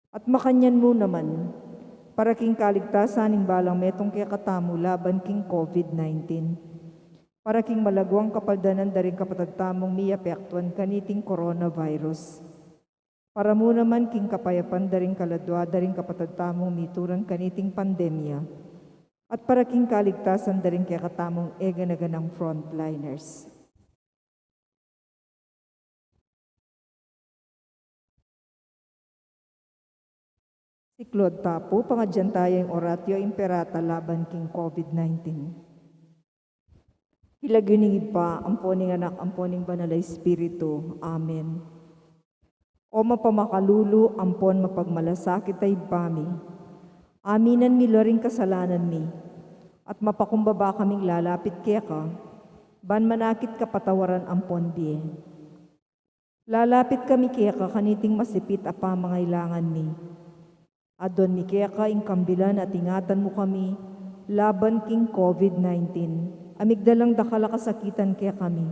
At makanyan mo naman, para king kaligtasan ng balang metong kaya katamu laban king COVID-19. Para king malagwang kapaldanan daring kapatagtamong miapektuan kaniting coronavirus. Para mo naman king kapayapan daring kaladwa daring kapatagtamong mituran kaniting pandemya. At para king kaligtasan daring kaya katamong eganaganang frontliners. Si Claude Tapo, pangadyantayang oratio imperata laban king COVID-19. Hilagyuningid pa, amponing anak, amponing banalay espiritu. Amen. O mapamakalulu, ampon mapagmalasakit ay pami. Aminan mi loring kasalanan mi. At mapakumbaba kaming lalapit kaya ka, ban manakit kapatawaran ampon biye. Lalapit kami kaya ka kaniting masipit a pamangailangan mi. Adon mi kaya ka ingkambilan at ingatan mo kami, laban king COVID-19. Amigdalang dakala kasakitan kaya kami,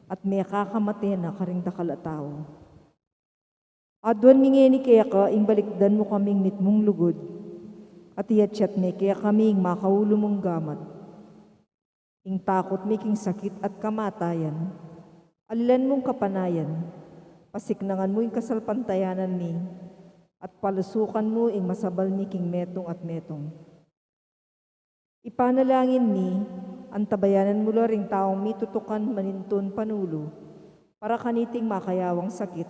at may kakamate na karing dakala tao. Adon mi ngeni kaya ka ingbalikdan mo kaming mitmong lugod, at iyatsyat mi kaya kami ing makaulo mong gamat. Ing takot mi king sakit at kamatayan, alilan mong kapanayan, pasiknangan mo ing kasalpantayanan mi, at palusukan mo ing masabal mi king metong at metong. Ipanalangin mi, antabayanan mo ring taong mitutukan manintun panulo, para kaniting makayawang sakit,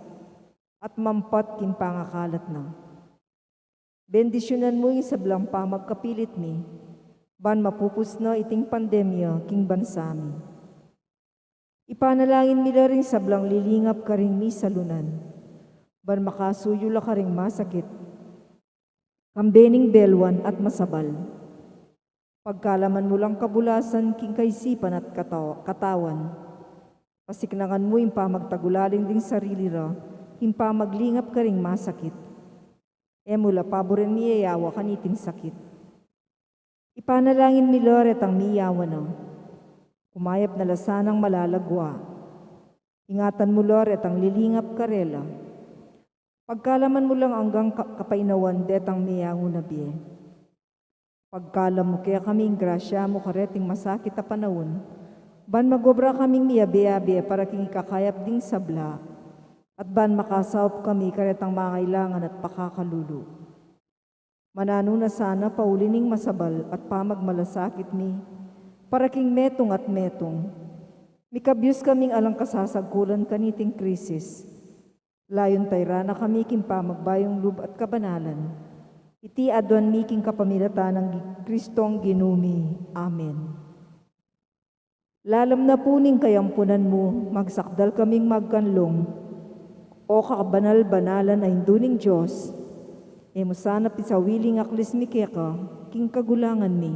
at mampat king pangakalat na. Bendisyonan mo yung sablang pamagkapilit mi, ban mapupus na iting pandemya king bansa mi. Ipanalangin mi ring sablang lilingap ka ring mi salunan, ban makasuyo la ka ring masakit, kambening belwan at masabal. Pagkalaman mo lang kabulasan king kaisipan at katawan, pasiknangan mo yung pamagtagulaling ding sarili ra, yung pamaglingap ka ring masakit. E mula paborin miyayawa kaniting sakit. Ipanalangin mi Loret ang miyawa na, kumayap na lasanang malalagwa. Ingatan mo Loret ang lilingap karela. Pagkalaman mo lang hanggang kapainawan detang miyango na biye. Pagkalam mo kaya kaming grasya mo kareting masakit a panahon, ban magobra kaming miyabi-yabi para king ikakayap ding sabla, at ban makasawap kami karetang mangailangan at pakakalulu. Manano na sana paulining masabal at pamagmalasakit mi, para king metong at metong. Mikabyus kaming alang kasasagkulan kaniting krisis. Layon tayra na kami king pamagbayong lub at kabanalan. Iti adwan mi king kapamilatan ng Kristong ginumi. Amen. Lalam na puning kayampunan mo, magsakdal kaming magkanlong, o kakabanal-banalan na hinduning Diyos, e mo sana pisawiling aklis mi keka, king kagulangan mi,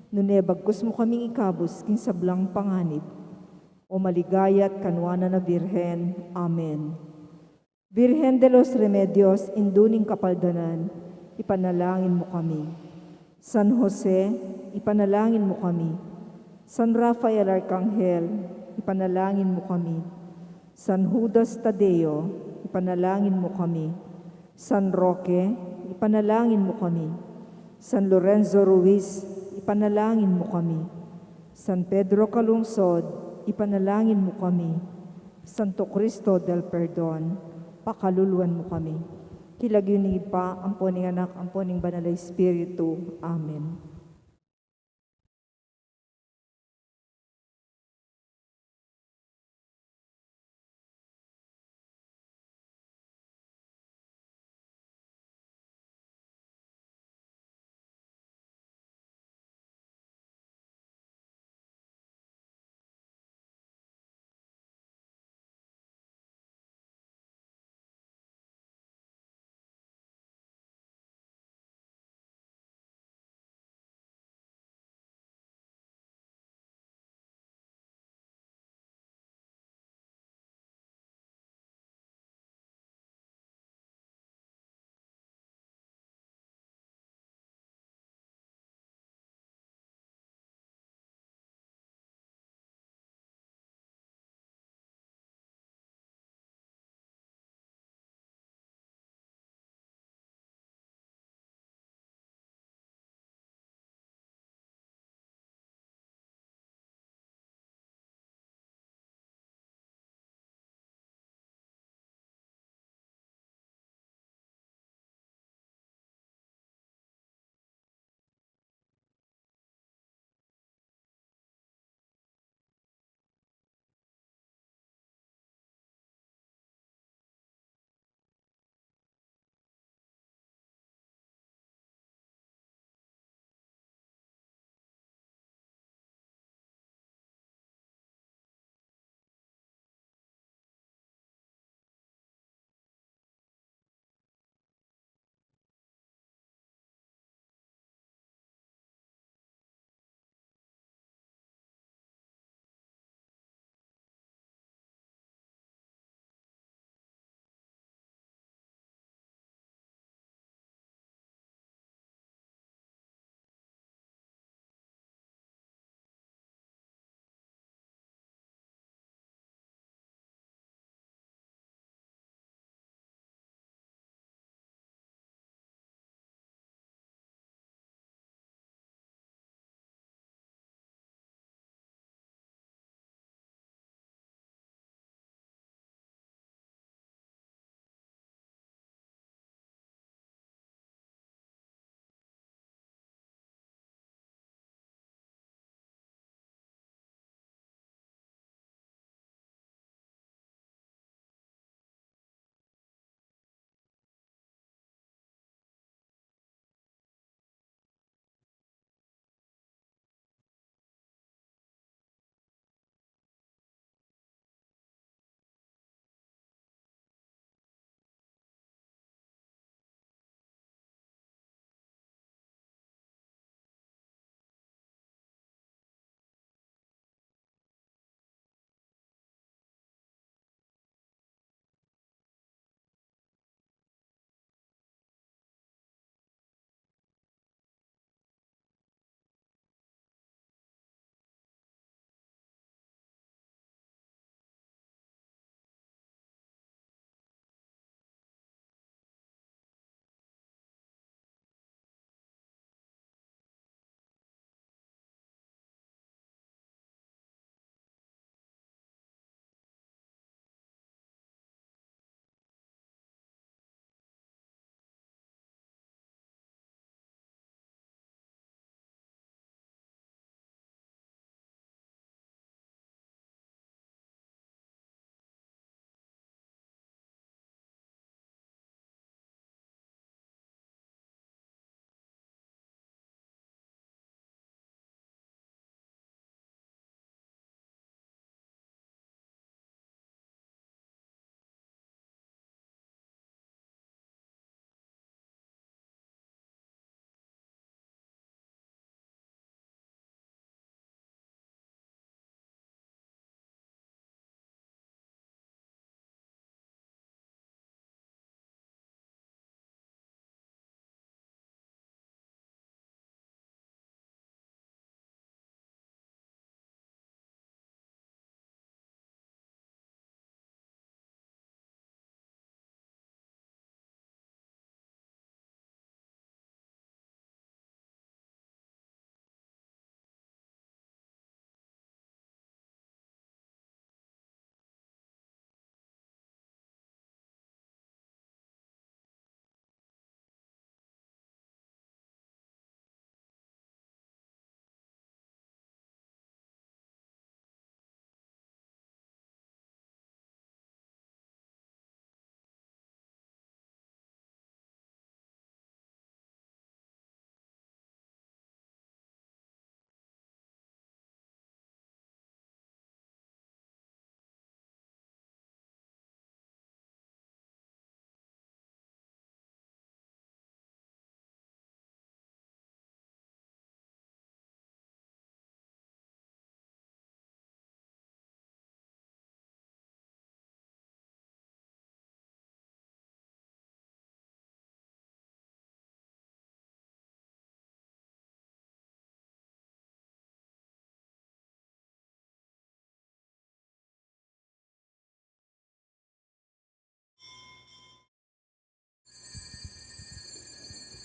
nunebagkus mo kaming ikabos, king sablang panganib, o maligayat kanwana na Birhen. Amen. Virgen de los Remedios, induning kapaldanan, ipanalangin mo kami. San Jose, ipanalangin mo kami. San Rafael Arcangel, ipanalangin mo kami. San Judas Tadeo, ipanalangin mo kami. San Roque, ipanalangin mo kami. San Lorenzo Ruiz, ipanalangin mo kami. San Pedro Calungsod, ipanalangin mo kami. Santo Cristo del Perdon, pakaluluan mo kami. Kilagyuningid pa, amponing anak, amponing banalay espiritu. Amen.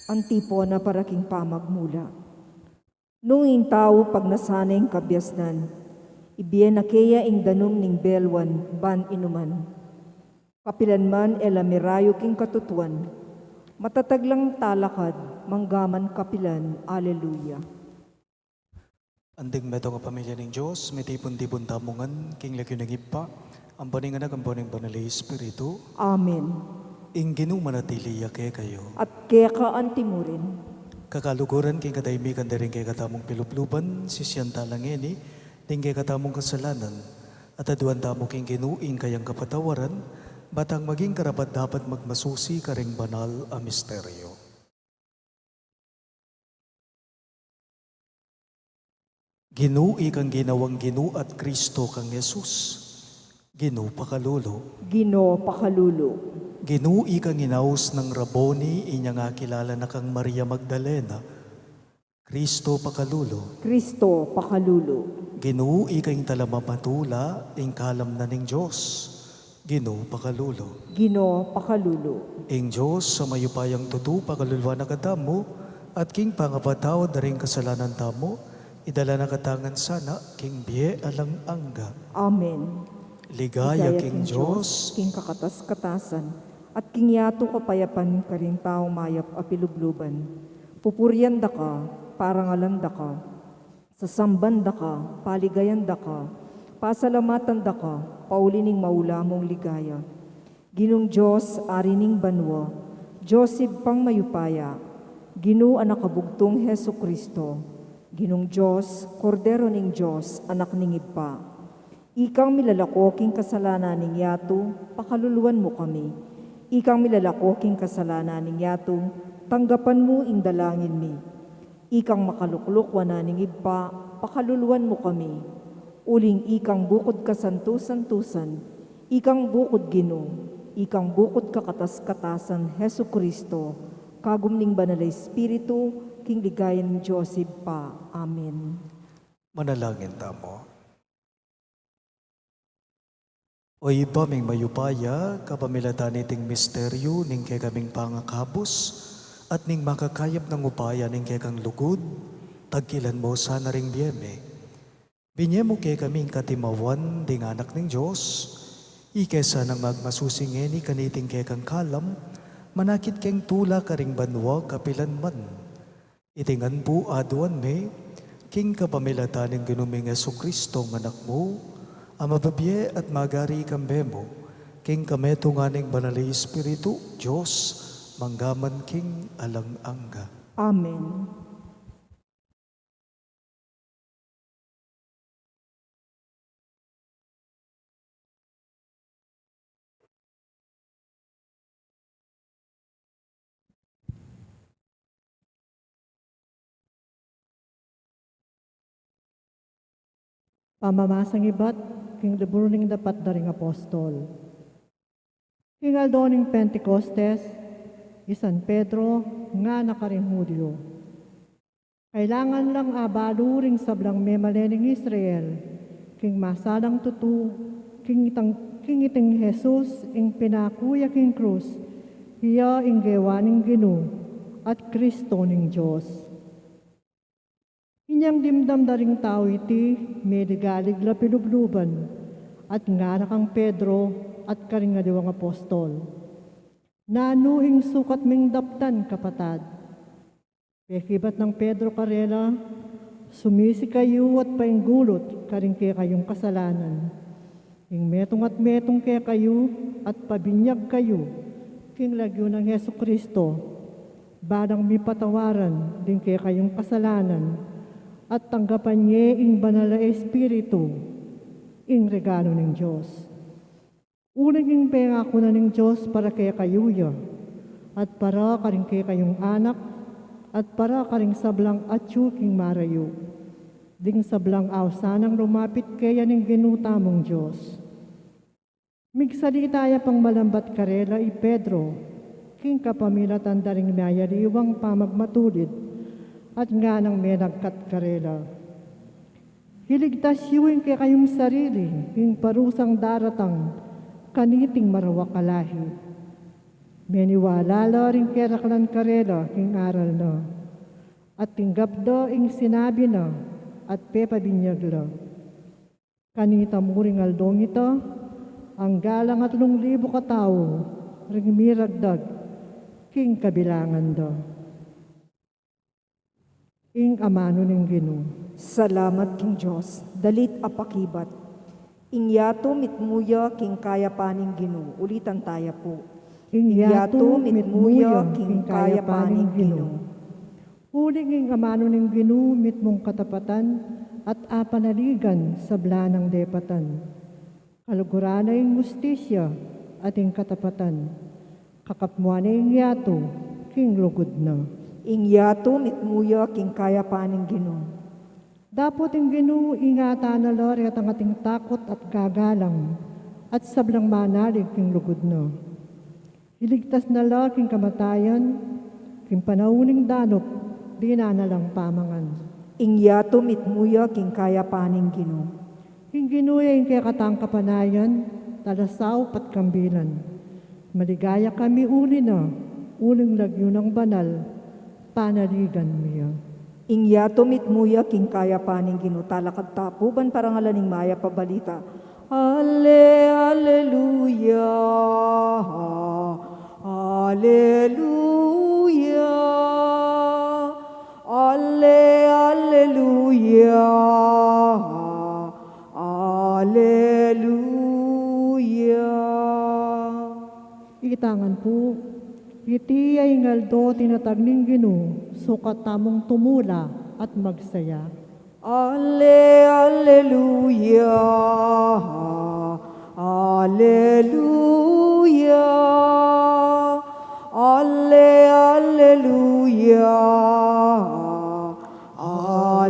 Antipona para king pamagmula. Nung ing tao pag nasanay kabyasnan, ibiyen na kaya ing danum ning belwan ban inuman. Kapilan man elamirayo king katutuan, matataglang talakad, manggaman kapilan, Alleluia. Anding meto nga pamilya ng Diyos, may tipon-tipon tamungan, king lagyo ng ipa, ang paninganak ang paning banali Espiritu, Amen. ing ginumanatili yake kayo. At kaya ka antimurin, Kakaluguran king kataymikan daring kay katamong pilupluban, sisyan talangeni, ding kay katamong kasalanan, at aduan tamo king ginuing kayang kapatawaran, batang maging karapat dapat magmasusi karing banal a misteryo. Ginui kang ginawang Ginu at Kristo kang Jesus. Ginu pakalulo. Ginoo pakalulo, Ginui kang inaus ng Raboni, inya nga kilala na kang Maria Magdalena. Kristo pakalulo. Kristo pakalulo, Ginui kang talamamatula, ing kalam na ning Diyos. Ginu pakalulo. Ginoo pakalulo, Ing Diyos sa mayupayang tutu pakalulwa na katamo, at king pangapataw daring kasalanan tamo, idala na katangan sana, king biye alang angga. Amen. Ligaya king Diyos, king kakatas-katasan, at king yato kapayapan ka rin taong mayap apilubluban. Pupuryanda ka, parangalanda ka, sasambanda ka, paligayanda ka, pasalamatan da ka, paulining maula mong ligaya. Ginong Diyos, ari ning banwa, Joseph pang mayupaya, Ginu anak kabugtong Heso Kristo, Ginong Diyos, Kordero ning Diyos, anak ning ipa. Ikang milalako king kasalanan ning yato, pakaluluan mo kami. Ikang milalako king kasalanan ning yato, tanggapan mo ing dalangin mi. Ikang makaluklok wana ning ipa, pakaluluan mo kami. Uling ikang bukod kasantusan-tusan, ikang bukod Ginoo, ikang bukod kakatas-katasan Heso Kristo, kagum ning banal na Espiritu, king ligayan ni Joseph pa. Amen. manalangin tamo. O iba ming mayupaya, kapamilatan iting misteryo, ning kay kaming pangakabos, at ning makakayap ng upaya ning kay kang lugod, tagkilan mo sana ring biyeme. Binye mo kay kaming katimawan, ding anak ng Diyos, ikesa nang magmasusingeni kaniting kay kang kalam, manakit keng tula karing banwa kapilan man. Itingan po aduan me, king kapamilatan ng ginuming Jesucristo ng anak mo, ang mababye at magari kambemo, king kameto nga ning banali Espiritu, Diyos, manggaman king alang angga. Amen. Pamamasang ibat, king libuning dapat daring apostol. King aldoning Pentecostes, isan Pedro, nga nakaring Hudyo. Kailangan lang abaluring sablang memalening Israel, king masalang tutu, king iting Jesus, ing pinakuya king krus, hiya ing gewaning Ginu, at Kristo ning Diyos. Inyang dimdam daring tao iti, medigalig la pilubluban, at nga nakang Pedro at karing nga diwang apostol. Nanuing sukat ming daptan kapatad. Pekibat ng Pedro Carela, sumisi kayo at painggulot karing kaya kayong kasalanan. Ing metong at metong kaya kayo at pabinyag kayo, king lagyo ng Heso Kristo, badang mi patawaran din kaya kayong kasalanan, at tanggapan niya ing banal na Espiritu, ing regalo ng Diyos. Unang ing pangako na ng Diyos para kaya kayuya, at para karing kaya kayong anak, at para karing sablang atsuking marayo, ding sablang awsanang lumapit kaya ng ginutamong Diyos. Migsalita pang malambat karela i Pedro, king kapamilatan daring mayaliwang pamagmatulid, at nga nang may nagkat karela. Hiligtas yuwing kay kayong sarili, king parusang daratang, kaniting marawakalahi. Meniwala lo rin keraklan karelo king aral no. At tinggap do ing sinabi no, at pepabinyag lo. Kanita mo ring aldong ito, ang galang at 3,000 katao, ring miragdag, king kabilangan do. Ing amano ng Ginoo. Salamat king Diyos, dalit apakibat. Ingyato mitmuya king kaya paning Ginoo, ulitan taya po. Ingyato mitmuya king kaya paning Ginoo. Huling ing amano ng Ginoo mitmong katapatan at apanaligan sa blanang depatan. Kaluguran na ing justisya at ing katapatan. Kakapmuan na ing yato, king lugod na. Ingyato mitmuya king kaya paning Ginoo. Dapat ing Ginoo ingatan na lori at ang ating takot at gagalang at sablang manalig king lugod na. Iligtas na lo king kamatayan, king panauning danop, di na lang pamangan. Ingyato mitmuya king kaya paning Ginoo. King Ginoo ing kaya katang kapanayan, talasaw pat kambilan. Maligaya kami uli na, uling lagyo ng banal, panaligan miya. Ingyato mitmuya king kaya paning Ginoo. Talakad tapuban parangalaning maya pabalita. Alleluia. Alleluia. Alleluia. Alleluia. Ikitangan po, iti ay ngaldo tinatag ng Ginoo, sukat tamong tumula at magsaya. Alleluia. Alleluia. Alleluia. Alleluia.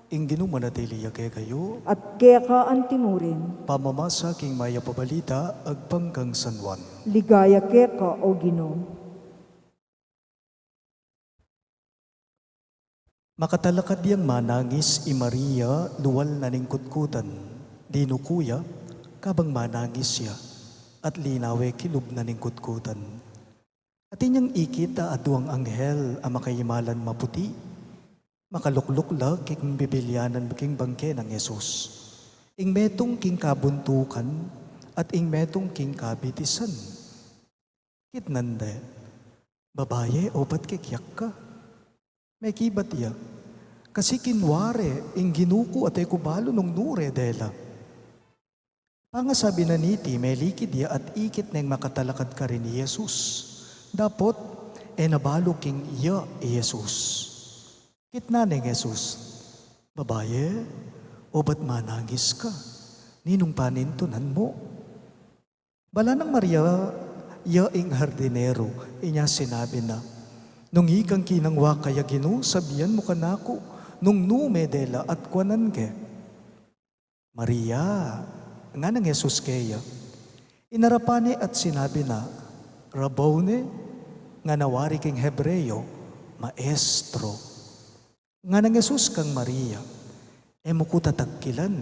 Ing Ginoo manatili kay kayo, At kaya ka ang tinurin, pamamasa king maya pabalita, agpanggang San Juan. ligaya kaya ka o Ginoo. Makatalakad diyang manangis i Maria, luwal na ning kutkutan. Dino kuya, kabang manangis siya, at linawe kilub na ning kutkutan. At inyang ikita aduang anghel ang makaimalan maputi, makaluklukla king bibilyanan king bangke ng Yesus. Ing metong king kabuntukan, at ing metong king kabitisan. Kitnande, babaye o ba't kikyak ka? May kibat iya. Kasi kinware, ing ginuko at ay kubalo nung nure dela. Pangasabi na niti, may likid iya at ikit na makatalakad ka rin ni Jesus. Dapot, nabalo king iya Jesus. Kitna ni Jesus, babaye, o ba't manangis ka? Ninong panintunan mo? Bala ng Maria, iya ing hardinero, inya sinabi na, nung ikang kinangwa kaya Ginoo, sabihan mo kanako, nung numedela at kwanan ke. Maria, nga nang Jesus kaya, inarapane at sinabi na, Rabboni, nga nawari king Hebreyo, maestro. Nga nang Jesus kang Maria, mo ko tatagkilan,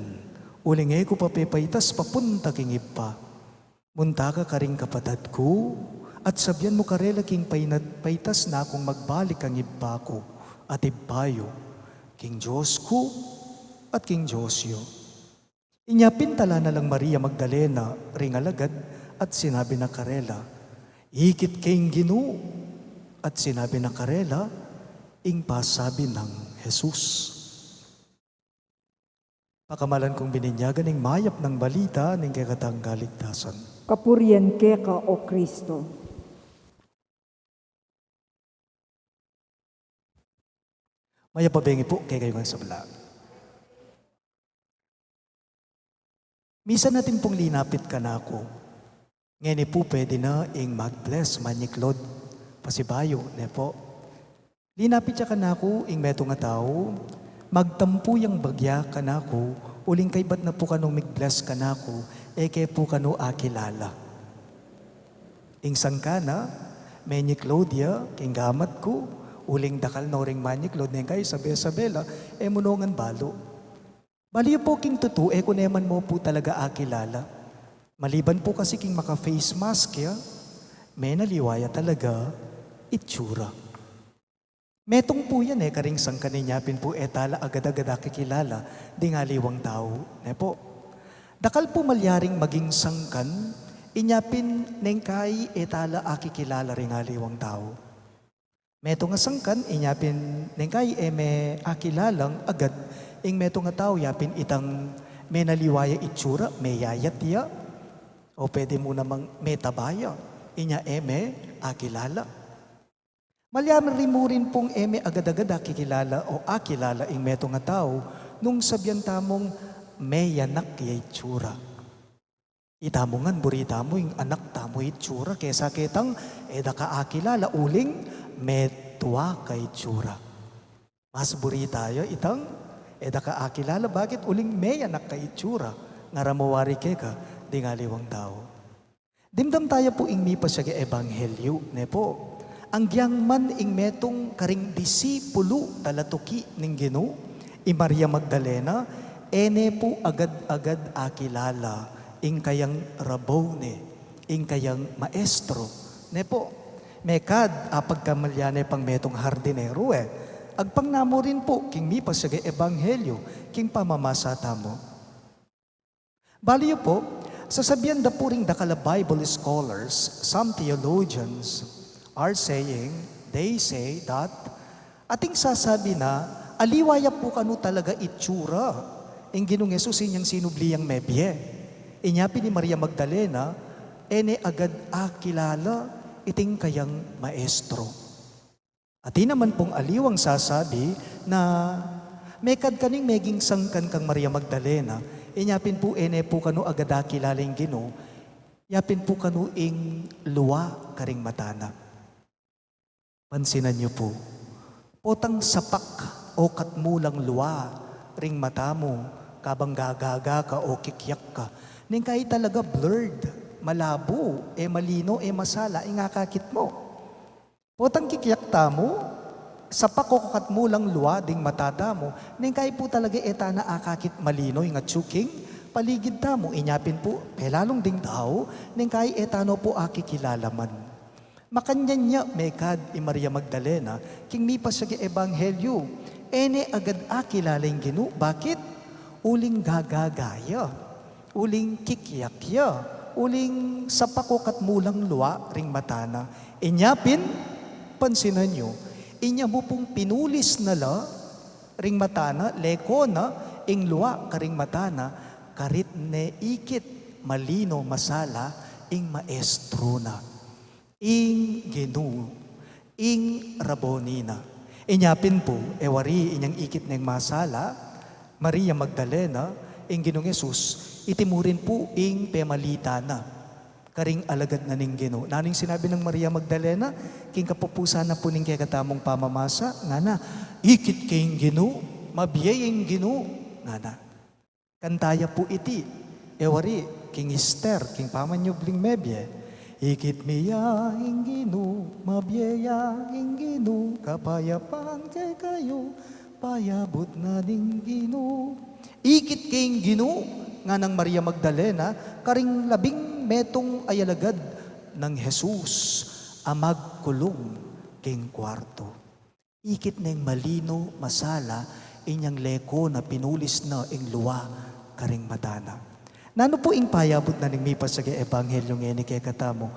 uling ko papipaitas papunta king ipa. Munta ka karing kapatad ko, at sabyan mo karela king paitas na akong magbalik ang iba ko at ibayo, king Diyos ko at king Diyosyo. Inyapin tala na lang Maria Magdalena, ringalagad, at sinabi na karela, ikit king Ginoo, at sinabi na karela, ing pasabi ng Jesus. Pakamalan kong bininyagan ng mayap ng balita ng kakatang kaligtasan. Kapurian kaya ka o Kristo. Maya pabengi po kay kayo nga sa bala. Misa natin pong linapit ka na ako. Ngayon po pwede na ing mag-bless, manyiklod, pasibayo, ne po. Linapit siya ka na ako, ing meto nga tao, magtampo yung bagya ka na ako, uling kay ba't na po kanong mag-bless ka na ako, kay po kano akilala. Ing sangkana, menyi Claudia, king gamat ko, uling dakal na ring manyiklod na kay sabi-sabela, munongan balo. Baliyo po king tutue kung naman mo po talaga akilala. Maliban po kasi king maka-face mask ya, may naliwaya talaga itsura. Metong po yan karing sang kaninyapin po etala agad-agad akikilala, di nga liwang tao. Po. Dakal po malyaring maging sangkan, inyapin neng kay etala akikilala rin nga liwang tao. Meto nga sangkan, inyapin neng kay may akilalang agad, ing meto nga tao yapin itang may naliwaya itsura, may yayat ya, o pwede mo namang may tabaya, inya may akilala. Malyaman rin mo rin pong may agad-agad akikilala o akilala ing meto nga tao, nung sabyan tamong may yanak ya itsura. Itamo nga, burita mo yung anak tamo itsura, kesa kitang daka akilala, uling may tuwa ka itsura. Mas burita yo itang daka akilala, bakit uling may anak ka itsura? Ngaramawari ka, di nga liwang tao. Dimdam tayo po ing mipa siya ebanghelyo, ne po. Ang giyang man ing metong karing disipulo talatuki ning Ginoo, i Maria Magdalena, ene po agad-agad akilala, ing kayang rabone, ing kayang maestro. Ne po, mekad apagkamalyane pang metong hardinero agpang namo rin po, king mipa siya ebanghelyo, king pamamasa tamo. Baliyo po, sasabihan da po ring dakala Bible scholars, some theologians are saying, they say that, ating sasabi na, aliwaya po kanu talaga itsura, ing Ginoong Hesus inyang sinubliyang mebye. Inyapi ni Maria Magdalena, ene agad akilala, iting kayang maestro. At di naman pong aliwang sasabi na mekad kaning meging sangkan kang Maria Magdalena, inyapin po ene po kanu agad akilala ing Ginoo, yapin po kanu ing luwa karing matana. Pansinan niyo po, potang sapak o katmulang luwa ring mata mo, kabang gagaga ka o kikyak ka, ning kahit talaga blurred, malabo, malino, masala, ingakakit mo. Potang kikyak ta mo, sapak o katmulang luwa ding matata mo, ning kahit po talaga etana akakit malino, ingat tsuking, paligid ta mo, inyapin po, lalong ding tao, ning kahit etano po akikilalaman. Makanyan niya, mekad i Maria Magdalena, king mipas siya ebanghelyo, ene agad akilala yung Ginoo. Bakit? Uling gagagaya, uling kikyakya, uling sapako katmulang luwa ring matana. Inyapin, pansinan nyo, inya mo pong pinulis na la ring matana, leko na, ing luwa karing matana, karit ne ikit, malino, masala, ing maestro na. Ing Ginoo, ing Rabonina. Inyapin po, wari inyang ikit ng masala, Maria Magdalena, ing Ginoong Hesus, itimurin po ing pemalita na, karing alagad na ning Ginoo. Naning sinabi ng Maria Magdalena, king kapupusa na po ning kaya katamong pamamasa, nga na, ikit kayong Ginoo, mabiyayang Ginoo, nga na. Kantaya po iti, wari, king Esther, king pamanyubling mebye, ikit miya ing Ginoo, mabiyaya ing Ginoo, kapayapaan kay kayo, payabot na ding Ginoo. Ikit kayong Ginoo, nga ng Maria Magdalena, karing labing metong ayalagad ng Jesus, amagkulong king kwarto. Ikit na malino, masala, inyang leko na pinulis na ing luwa, karing matana. Nano po ing payabot na ning mipas sa ebanghelyo ngeni kay katamo,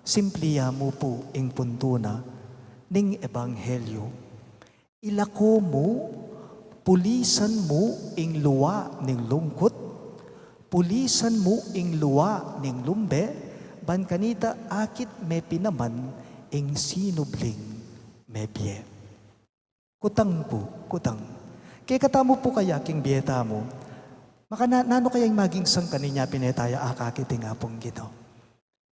simpliya mo po ing puntuna ning ebanghelyo. Ilako mo, pulisan mo ing luwa ning lungkot, pulisan mo ing luwa ning lumbe, ban kanita akit me pinaman ing sinubling mebye. Kutang po, kutang. Kay katamo po kaya king biyeta mo, maka nano kayang maging sangkan niya pinetaya akakiting apong Ginoo.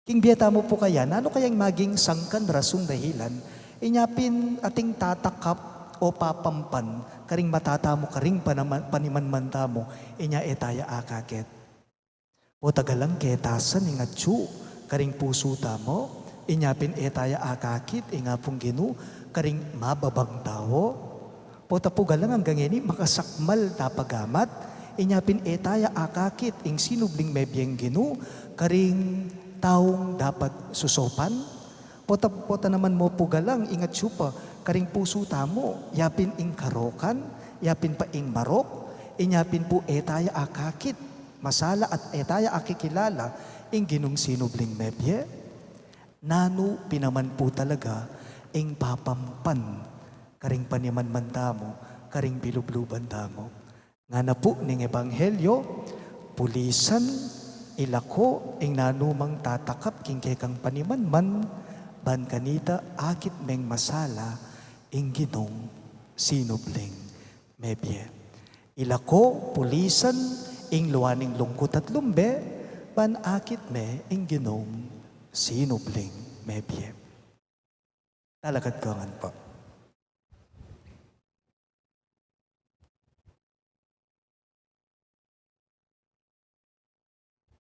King biyeta mo po kaya, nano kayang maging sangkan rasong dahilan, inyapin ating tatakap o papampan, karing matata mo, karing panimanmanta mo, inya etaya akakit. O tagalang ketasan, ingatsu, karing puso mo, inyapin etaya akakit, ingapong Ginoo, karing mababang tao. O tapugalang hanggang ini, makasakmal tapagamat, inyapin etaya akakit, ing sinubling mebyeng Gino, karing taong dapat susopan. Pota naman mo pugalang, ingat syupa, karing puso tamo, yapin ing karokan, yapin pa ing marok, inyapin po etaya akakit, masala at etaya akikilala, ing Ginong sinubling mebye. Nano pinaman po talaga, ing papampan, karing paniman tamo, karing bilubluban tamo. Nga na po ning ebanghelyo, pulisan, ilako, ing nanumang tatakap, king kekang panimanman, ban kanita, akit meng masala, ing Ginong sinubling mebye. Ilako, pulisan, ing luwaning lungkot at lumbe, ban akit me, ing Ginong sinubling mebye. Talakad kangan po.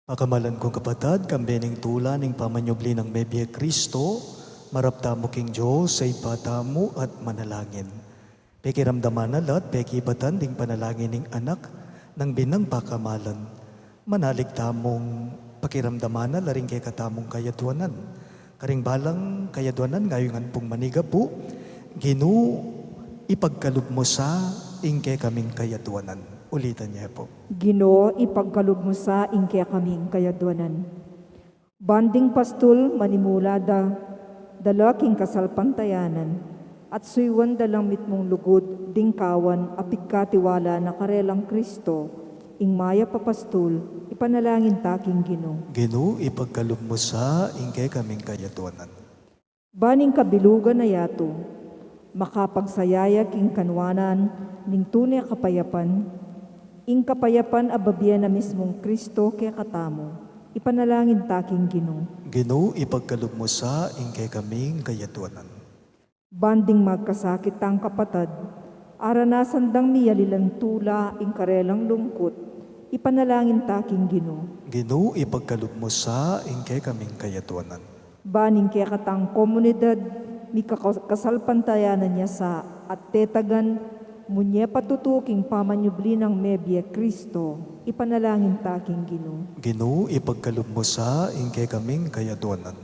Pakamalan kong kapatad, kambening tula ning pamanyubli ng Mebye Kristo, maraptamo king Diyos sa ipatamo at manalangin. Pekiramdaman na lahat, pekibatan ding panalangin ning anak ng binang pakamalan. Manalig tamong pakiramdaman na laring kay katamong kayadwanan. Karing balang kayadwanan ngayongan pong maniga po, Ginu ipagkalog mo sa ingke kaming kayadwanan. Ulitan niya po. Ginoo, ipagkalog mo sa ingke kaming kayadwanan. Banding pastul manimulada, dalaking kasalpantayanan, at suywan dalang mitmong lugod, dingkawan, apigkatiwala na karelang Kristo, ing maya papastul, ipanalangin taking Ginoo. Ginoo, ipagkalog mo sa ingke kaming kayadwanan. Baning kabilugan na yato, makapagsayaya king kanwanan, ning tunay kapayapan, ing kapayapan ababyan na mismong Kristo kaya katamo, ipanalangin taking Ginoo. Ginoo, ipagkalog mo sa ingke kaming kayadwanan. Banding magkasakit ang kapatad, aranasan dang miyalilang tula, ing karelang lungkot, ipanalangin taking Ginoo. Ginoo, ipagkalog mo sa ingke kaming kayadwanan. Baning kaya katang komunidad, mi kasalpantayanan niya sa at tetagan, munye patutuking pamanyubli ng Mebye Kristo, ipanalangin taking Ginoo. Ginoo, ipagkalog mo sa ingke kaming kayadwanan.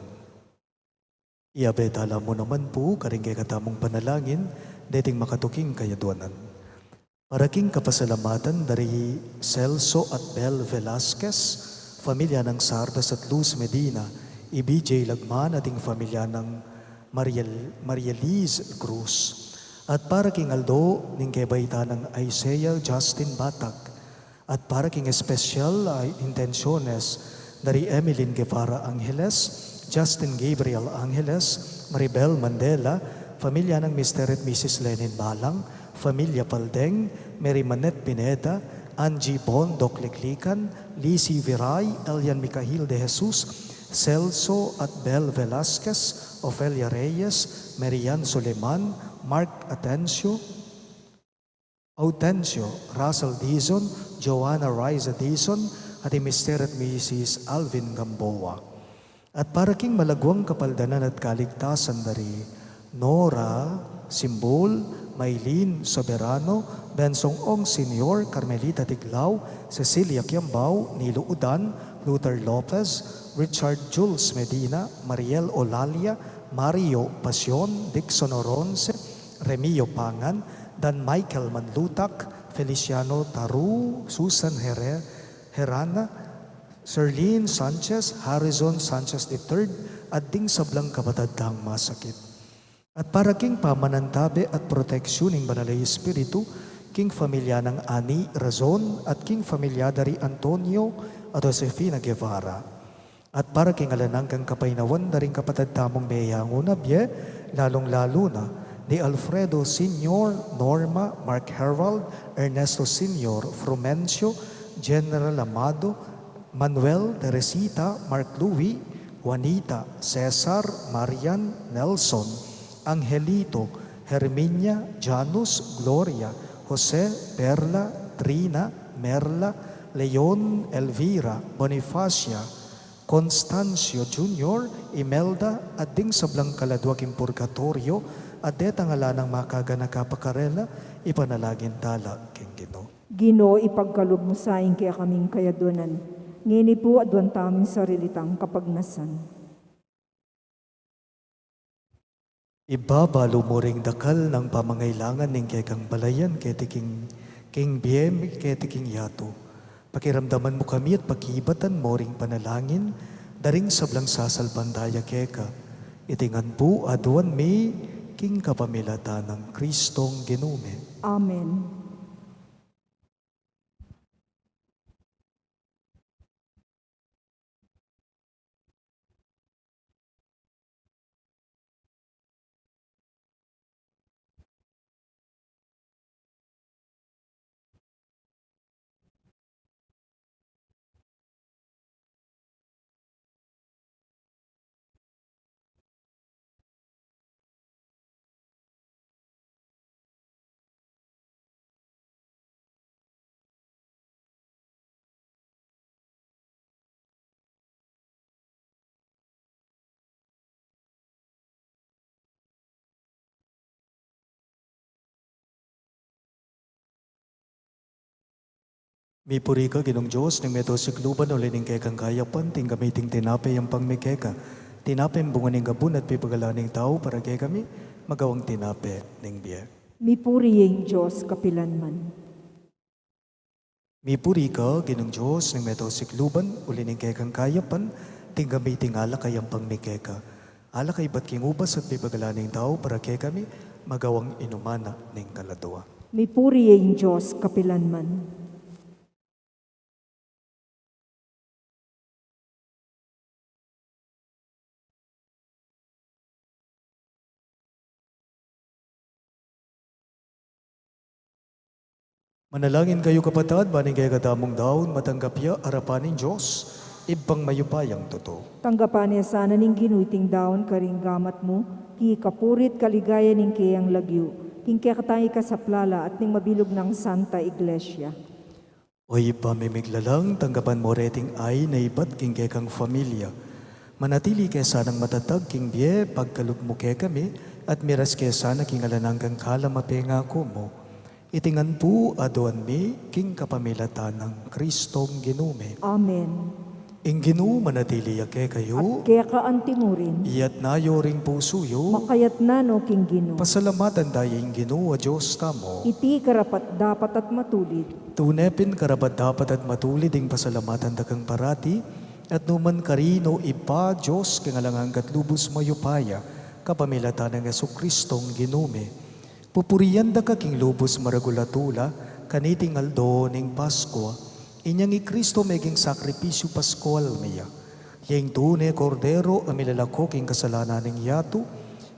Iabetala mo naman po, karing kay katamong panalangin, dating makatuking kayadwanan. Paraking kapasalamatan dari Celso at Bel Velasquez, pamilya ng Sardas at Luz Medina, IBJ Lagman, ating pamilya ng Maria Liz Cruz. At para king Aldo, ning kebaita ng Isaiah Justin Batak. At para king espesyal ay intensiones dari Emeline Guevara Angeles, Justin Gabriel Angeles, Maribel Mandela, pamilya ng Mr. at Mrs. Lenin Balang, Familia Paldeng, Mary Manette Pineda, Angie Bon Dokliklikan, Lizzie Viray, Elian Mikahil de Jesus, Celso at Bel Velasquez, Ofelia Reyes, Marian Suleman, Mark Atencio, Russell Dizon, Joanna Riza Dizon, at Mr. at Mrs. Alvin Gamboa. At para king malagwang kapaldanan at kaligtasan dari Nora Simbol, Maylin Soberano, Bensong Ong Senior, Carmelita Tiglao, Cecilia Kiambao, Nilo Udan, Luther Lopez, Richard Jules Medina, Mariel Olalia, Mario Pasion, Dixon Oronce, Remio Pangan, Dan Michael Manlutak, Feliciano Taru, Susan Herana, Serlene Sanchez, Harrison Sanchez III, at ding sablang kapatadang masakit. At para king pamanantabi at proteksyon ng Banalay Espiritu, king familia ng Ani Razon at king familia dari Antonio at Josefina Guevara. At para king alanang kang kapainawan daring kapatad tamong meyango na biye, lalong-lalo na ni Alfredo Sr., Norma, Mark Herald, Ernesto Sr., Frumencio, General Amado, Manuel, Teresita, Mark Louis, Juanita, Cesar, Marian, Nelson, Angelito, Herminia, Janus, Gloria, Jose, Perla, Trina, Merla, Leon, Elvira, Bonifacia, Constancio Jr., Imelda, at ding sablang kaladwaking purgatorio, at detang ala ng makaga nakapakarela, ipanalagin tala king Ginoo. Ginoo, ipagkalob mo sa aing kaya kaming kayadunan. Ngini po adwan tamin sarilitang kapagnasan. Ibabalo mo ring dakal ng pamangailangan ning kay kang balayan kay king biem kay king yato. Pakiramdaman mo kami at pakibatan mo ring panalangin daring sablang sasalbandaya keka. Itingan po aduan mi king kapamilata ng Kristong Ginume. Amen. Mi puri ka ginong Diyos ng meto sikluban o lining kay kang kayapan ting gamiting tinapay ang pangmikeka. Tinapay ang bunga ning gabun at pipagalaning tao para kay kami magawang tinapay ning biya. Mipuri yung Diyos kapilanman. Mi puri ka ginong Diyos ng meto sikluban o lining kay kang kayapan ting gamiting alakay ang pangmikeka. Alakay ba't king ubas at pipagalaning tao para kay kami magawang inumana ning kaladwa. Mipuri yung Diyos kapilanman. Manalangin kayo kapatad, baning kay kadamong daon, matanggap ya arapaning Diyos, ibang mayupayang totoo. Tanggapan niya sana ning ginuiting daon karing gamat mo, ki kapurit kaligaya ning kayang lagyo, king kaya katangi ka sa plala at ning mabilog ng Santa Iglesia. Oy pamimiglalang, tanggapan mo reting ay na ibat king kay kang familia. Manatili kay sanang matatag king biye, pagkalog mo kay kami, at miras kay sana king alanang kang kalamapenga ko mo. Itingan po aduan mi king kapamilata ng Kristong Ginume. Amen. Ing Ginu manatili kay kayo, Kaya ka antimurin, iyat nayo ring pusuyo, makayat na no king Ginoo. pasalamatan tayo ing Ginu a Diyos tamo. Iti karapat dapat at matulid. Tunepin karapat dapat at matulid ing pasalamatan dakang parati, at numan karino ipa Diyos kang alangang katlubos mayupaya, kapamilata ng Jesucristong Ginume. Pupuriyan da ka king lubos maragulatula, kaniting aldo ning Pasko, inyang i Kristo meging sakripisyo Paskowal miya. Yang tune kordero amilalako king kasalanan ning yato,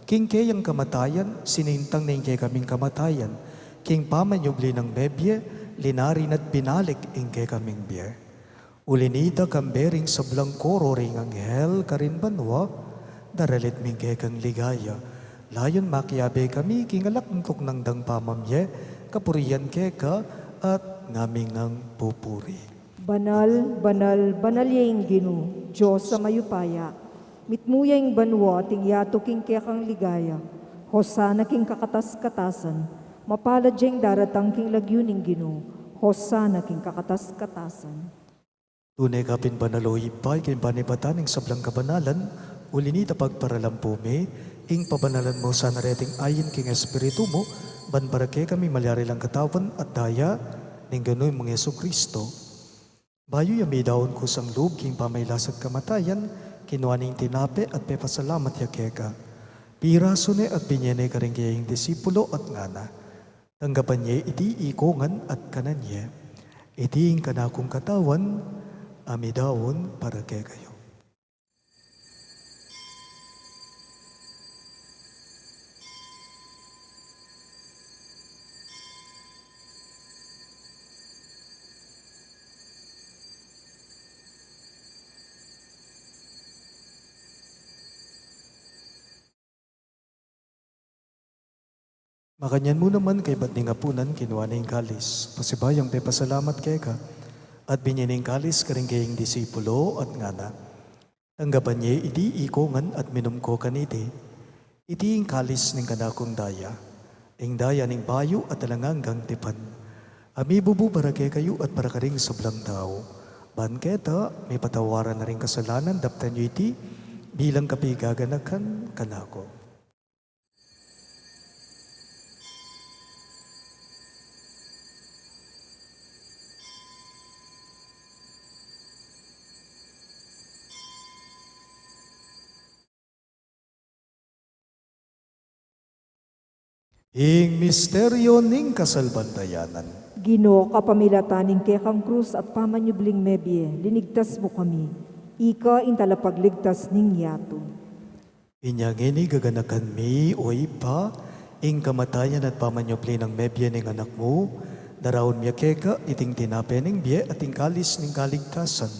king kayang kamatayan, sinintang ning kay kaming kamatayan, king pamanyubli ng bebye, linarin at binalik ing kay kaming biye. Ulinita kambering sa blangkoro ring anghel karin banwa, daralit ming kay kang ligaya. Layon makiabe kami kingalak ng ng dang pamamye, kapuriyan keka at ngaming ang pupuri. Banal, banal, banal yung Ginoo, Diyos sa mayupaya. Mitmuya yung banwa, ting yato king kaya kang ligaya. Hosana king kakatas-katasan. Mapalad yung daratang king lagyo ning Ginoo. Hosana king kakatas-katasan. Tunay kapin banaloy pa, kin panipataning sablang kabanalan, ulinita pagparalampo me, ing pabanalan mo sa nareting ayin king Espiritu mo, banbarake kami malyari lang katawan at daya, ning gano'y mga Jesucristo. Bayo yami daon ko sang loob king pamaylasag kamatayan, kinuha ning tinape at pepasalamat yakeka. Piraso ne at binyene ka rin kayang disipulo at ngana. Tanggapan niya iti ikongan at kananye. Iti ing kanakong katawan, amidawon para kay kayo. Makanyan mo naman kay ba't ningapunan kinuha na yung kalis. Pasibayang pe pasalamat kay ka. At binyaning kalis ka rin kayong disipulo at ngana. Tanggapan niya iti ikongan at minum ko kaniti. Iti yung kalis ning kanakong daya. Ing daya ning bayo at alanganggang tipan. Amibubu para kay kayo at para ka rin sablang tao. Banketa, may patawaran na rin kasalanan, daptan nyo iti, bilang kapigaganakan kanako. Ing misteryo ning kasalbandayanan. Ginoo kapamilataning kekang krus at pamanyubling mebye, linigtas mo kami. Ika intalapagligtas ning yato. Inyang ini gaganakan mi o ipa, ing kamatayan at pamanyubli ng mebye ning anak mo, daraon miya keka iting tinape ning biye at ing kalis ning kaligtasan.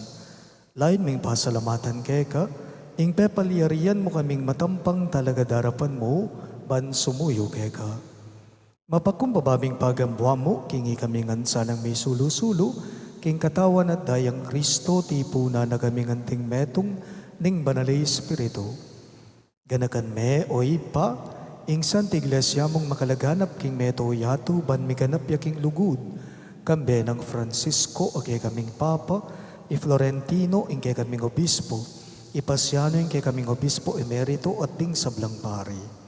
Lain ming pasalamatan keka, ing pepaliarian mo kaming matampang talaga darapan mo, ban sumuyo keka. Mapakumbababing pagambuha mo, kingi kami ngansa ng may sulu-sulu, king katawan at dayang Kristo, tipo na nagaming anting metong, ning banalay Espiritu. Ganakan me o ipa, ing Santa Iglesia mong makalaganap king meto yato, ban miganap yaking lugud, kambe ng Francisco, o kay kaming Papa, i Florentino, ing kay kaming Obispo, ipasiano ing kay kaming Obispo emerito at ding sablang pari.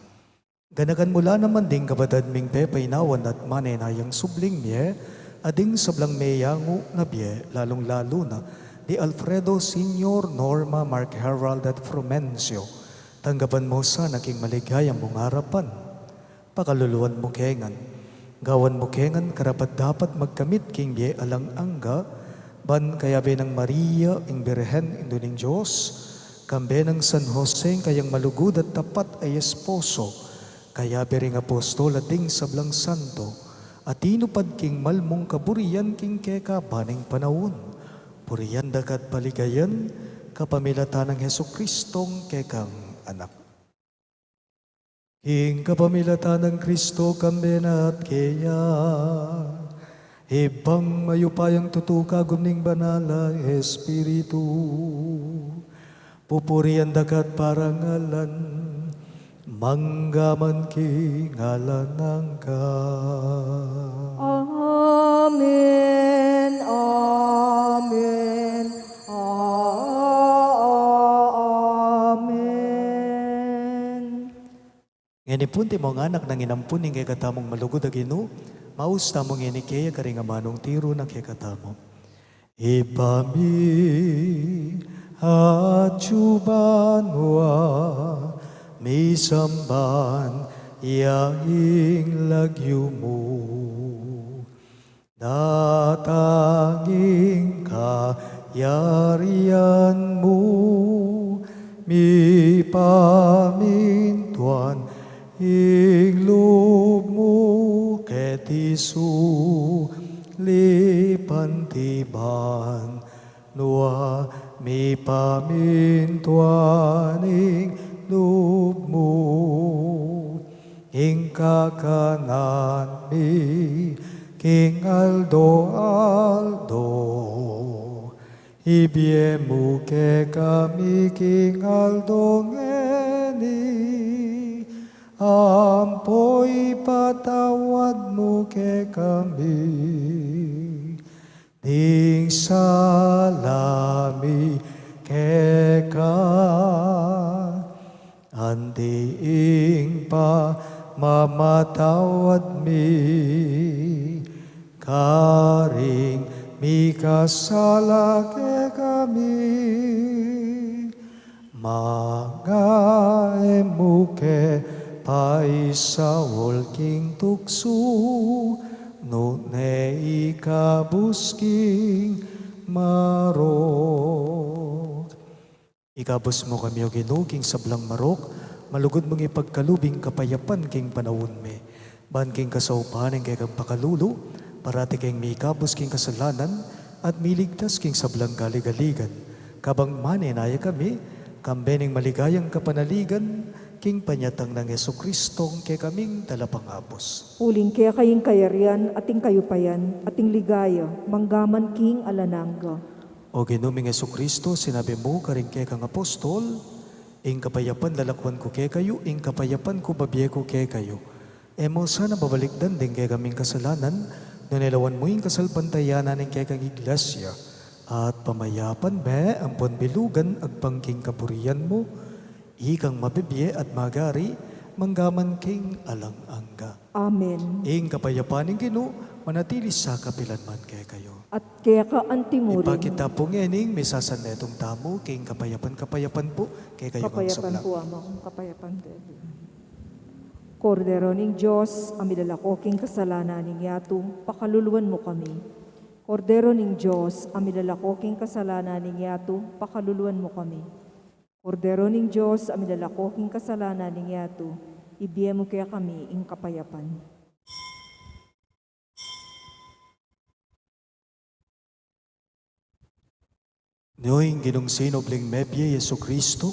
Ganakan mula naman ding kabadad ming pepainawan at manenayang subling miye, ading sablang meyango nga biye, lalong-lalo na, di Alfredo Senior Norma Mark Herald at Frumencio. Tanggapan mo sa naking maligayang mong harapan. Pakaluluan mo kengan. Gawan mo kengan karapat dapat magkamit king biye alang angga, ban kayabe ng Maria, ing Birhen, induning Diyos, kambe ng San Jose, kayang malugod at tapat ay esposo, kaya bering apostol at ding sablang santo, at inupad king malmong kaburian king keka baning panahon. Puriyan dakat paligayan, kapamilatan ng Heso Kristong kekang anak. King kapamilatan ng Kristo kambena at kaya, ibang mayupayang tutuka gumning banala Espiritu, pupuriyan dakat parangalan, manggaman ki ngalanang ka. Amen, amen, amen. Nganipun ti mga anak nang inampun ning kay katamong malugod agino, maus tamong inikaya karing amanong tiro na kay katamong. Ipami at chubanwa, may samban yaing lagyo mo, natanging kayarian mo, mi pamintuan ing loob mo, ket isu lipantiban, noa mi pamintuan ing loob mo, ing kakanan mi, king Aldo, ibye mo ke kami, king Aldo ngeni, ampoy patawad mo ke kami, ding salami ke andiing pa mamatawad mi, karing mi kasala ke kami, mga emuke paisawol king tukso, no ne ikabusking marok. Ikabos mo kami o ginuging sablang marok, malugod mong ipagkalubing kapayapan king panahon me. Ban king kasaupahan kay kang pakalulo, parati king may ikabos king kasalanan, at miligtas king sablang galigaligan. Kabang manenaya kami, kambening maligayang kapanaligan, king panyatang ng Yesu Kristong kay kaming talapangabos. Uling kaya kaying kayarian, ating kayupayan, ating ligaya, manggaman king alanangga. O ginuming Yesu Kristo, sinabi mo karing kay kang apostol, ing kapayapan lalakwan ko kay kayo, ing kapayapan ko babiye ko kay kayo. Emo sana babalikdan din kay kaming kasalanan, Nanilawan mo yung kasalpantayanan ng kay kang iglesia, at pamayapan me ang ponbilugan agpangking kaburian mo, ikang mabibye at magari, manggaman king alang-angga. Amen. Ing kapayapan ng Ginoo, manatili sa kapilanman kay kayo. At kaya ka antimurin, Ipakita po ngening misasan netong tamo, king kapayapan po, kay kayo ang kapayapan sabla. po ama kung kapayapan dedi. Kordero ning Diyos, amilalakoking kasalanan ning yato, pakaluluan mo kami. Kordero ning Diyos, amilalakoking kasalanan ning yato, pakaluluan mo kami. Kordero ning Diyos, amilalakoking kasalanan ning yato, ibiye mo kaya kami ing kapayapan. Noong ginungsinobling mebye Yesu Kristo,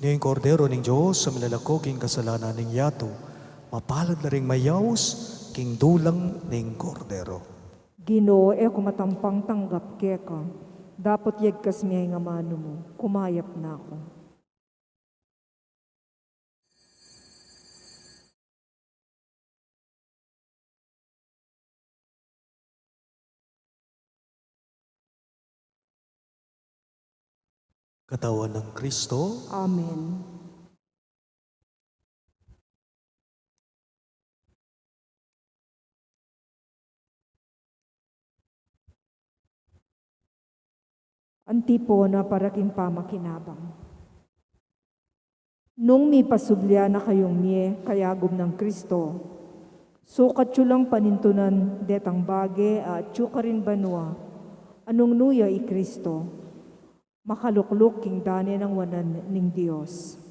noong kordero ng Diyos sa milalakoking kasalanan ng yato, mapalad na ring mayaws, king dulang ng kordero. Ginoo, kumatampang tanggap keka, dapat yagkas miyay nga mano mo, kumayap na ako. Katawan ng Kristo, Amen. Antipona para king pamakinabang. Nung may pasublia na kayong miye, kayagom ng Kristo, sukat yu lang panintunan detang bage at yu ka rin banwa, anong nuya i Kristo, makalukluk king dani ng wanan ning Diyos.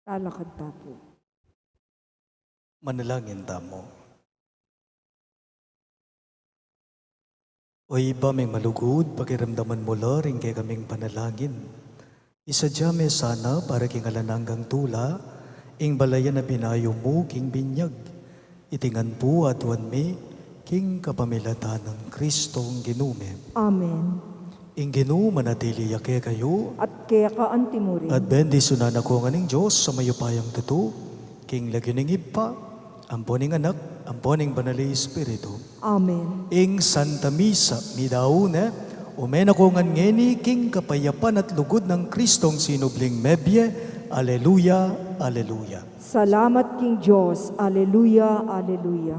Lalakad tapo. Manalangin tamo. O iba may malugod, pakiramdaman mo rin kay kaming panalangin. Isadya me sana para king alananggang tula, ing balayan na binayo mo king binyag. Itingan po at wan me, king kapamilatan ng Kristong ginume. Amen. Ing ginu manatili yake kayo, At kaya ka antimurin. at bendisunan ako nga ning Diyos sa mayupayang tuto, king lagining ipa, amponing anak, amponing banali Espiritu. Amen. Ing Santa Misa, midauna, umen ako nga ngeni, king kapayapan at lugod ng Kristong sinubling mebye. Aleluya, aleluya. Salamat King Diyos. Aleluya, aleluya.